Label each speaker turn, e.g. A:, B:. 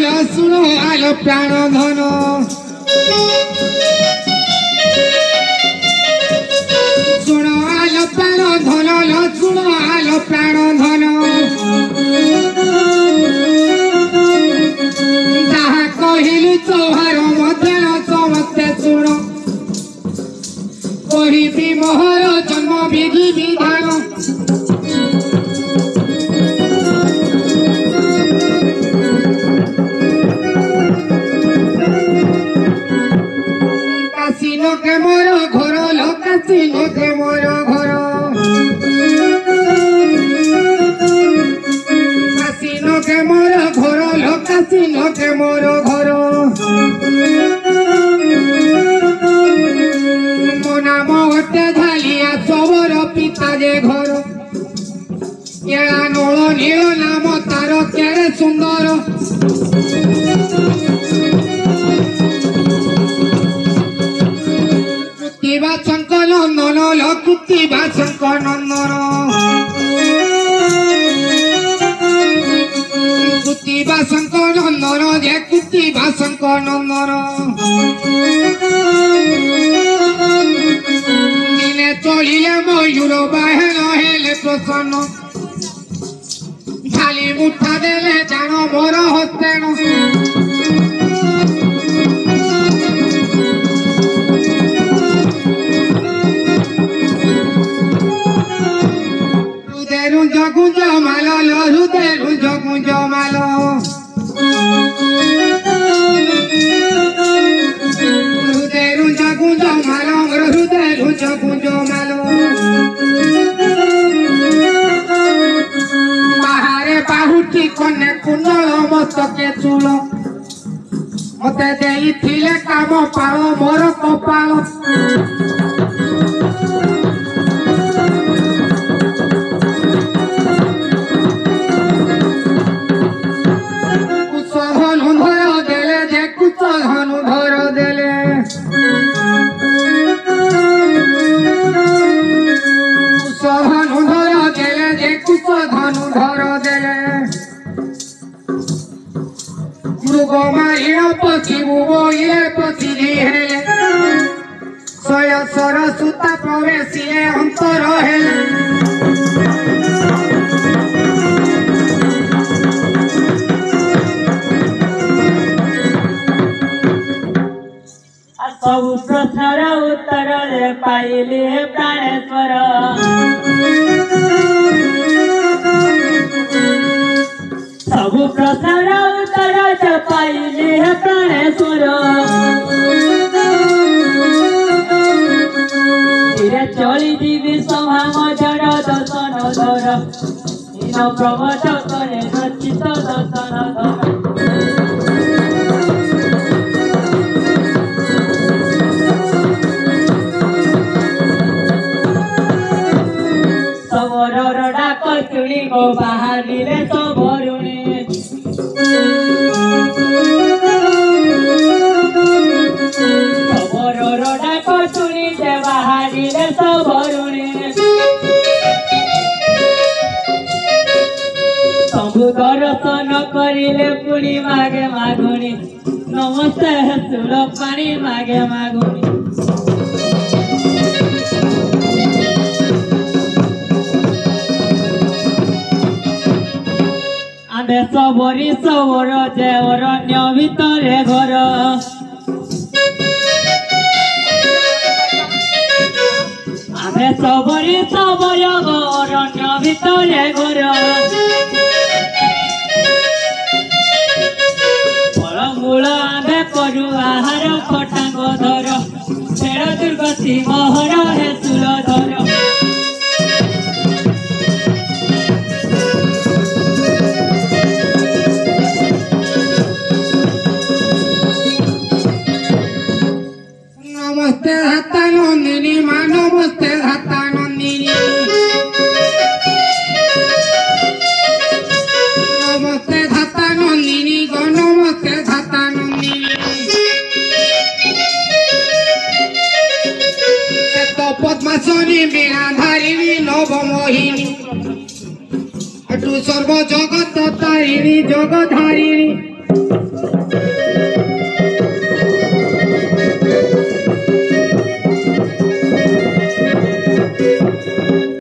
A: सुनो आलो प्राण धन सुनो आलो प्राण धन सुनो आलो प्राण धन जहा कहिलु चौहार मध्यान समस्ते सुण कहि मोहर जन्म विधि विधान कासिनो के मोर घर लो कासिनो के मोर घर कासिनो के मोर घर लो कासिनो के मोर घर मो नाम हटे झालिया सबोर पिता जे घर केड़ा नोल नील नाम तार केड़े सुंदर शंकर नंदन लकुतिबा शंकर नंदन कुतिबा शंकर नंदन जे कुतिबा शंकर नंदन दिने चलिले मयूर बाहेन हेले प्रसन्न खाली मुठा देले जान मोर हस्तेन गुंज मालो हृदय गुंज मालो हृदय गुंज मालो हृदय गुंज मालो बाहरे बाहुटी कने कुंडल मस्तके चूल मते देइथिले काम पाओ मोर कपाल सरसुता प्रवेशिले अंतर
B: सब प्रश्नर उत्तर पाइले प्राणेश्वर सब प्रश्नर उत्तर पाइले प्राणेश्वर चली जीवी सभा मजर दर्शन धर इन प्रमोद करे रचित दर्शन धर सबरर डाक शुणी गो बाहरिले सबरुणी सबरर डाक शुणी जे बाहरिले सबरुणी सबु दर्शन करिले पुणी मागे मागुणी नमस्ते सुर पाणी मागे मागुणी आमे सबरी सबर जे अरण्य भितरे घर आमे सबरी सबर अरण्य भितरे घर फलमूल आमे करू आहार खटांग धर फेड़ दुर्गति महर हे सुल धर
A: नमस्ते धाता नंदिनी मा नमस्ते धाता नंदिनी नमस्ते धाता नंदिनी गो नमस्ते धाता नंदिनी पद्मासनी वीणाधारिणी नवमोहिनी सर्व जगत तारिणी जगधारिणी